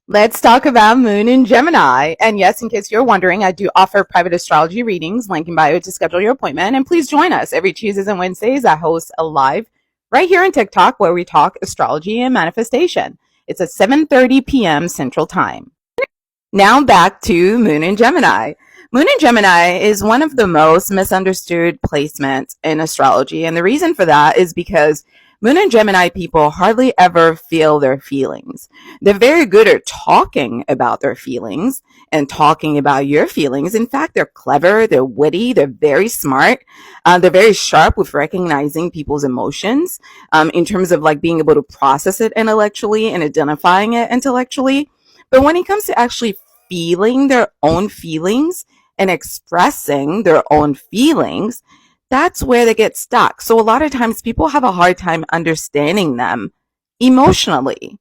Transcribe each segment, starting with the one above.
Let's talk about Moon in Gemini. And yes, in case you're wondering, I do offer private astrology readings, link in bio to schedule your appointment. And please join us every Tuesdays and Wednesdays. I host a live right here on TikTok where we talk astrology and manifestation. It's at 7:30 p.m. Central Time. Now back to Moon in Gemini. Moon in Gemini is one of the most misunderstood placements in astrology. And the reason for that is because Moon and Gemini people hardly ever feel their feelings. They're very good at talking about their feelings and talking about your feelings. In fact, they're clever, they're witty, they're very smart, they're very sharp with recognizing people's emotions in terms of like being able to process it intellectually and identifying it intellectually. But when it comes to actually feeling their own feelings and expressing their own feelings, that's where they get stuck. So a lot of times people have a hard time understanding them emotionally.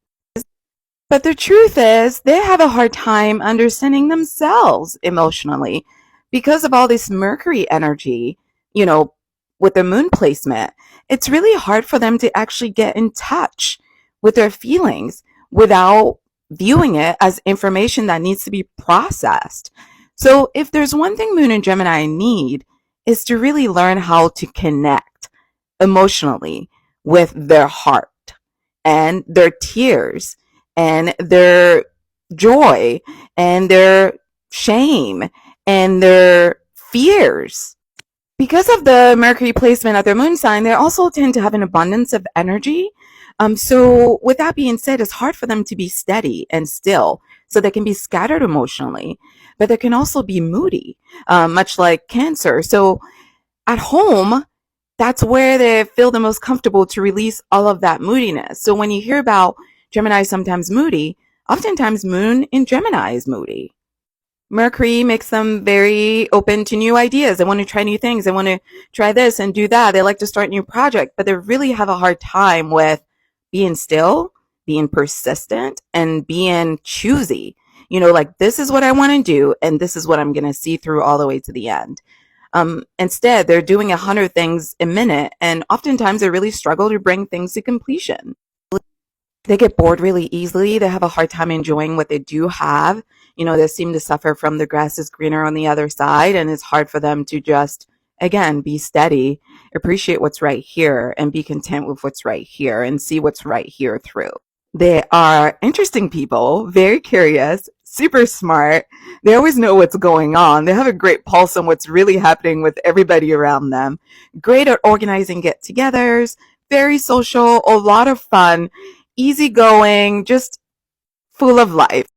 But the truth is, they have a hard time understanding themselves emotionally because of all this Mercury energy, you know, with their moon placement. It's really hard for them to actually get in touch with their feelings without viewing it as information that needs to be processed. So if there's one thing Moon and Gemini need is to really learn how to connect emotionally with their heart and their tears and their joy and their shame and their fears. Because of the Mercury placement at their moon sign, they also tend to have an abundance of energy. So with that being said, it's hard for them to be steady and still. So they can be scattered emotionally, but they can also be moody, much like Cancer. So at home, that's where they feel the most comfortable to release all of that moodiness. So when you hear about Gemini sometimes moody, oftentimes Moon in Gemini is moody. Mercury makes them very open to new ideas. They want to try new things. They want to try this and do that. They like to start a new project, but they really have a hard time with being still, being persistent, and being choosy. You know, like this is what I want to do, and this is what I'm going to see through all the way to the end. Instead, they're doing 100 things a minute, and oftentimes they really struggle to bring things to completion. They get bored really easily. They have a hard time enjoying what they do have. You know, they seem to suffer from the grass is greener on the other side, and it's hard for them to just, again, be steady, appreciate what's right here, and be content with what's right here and see what's right here through. They are interesting people, very curious, super smart. They always know what's going on. They have a great pulse on what's really happening with everybody around them. Great at organizing get-togethers, very social, a lot of fun, easygoing, just full of life.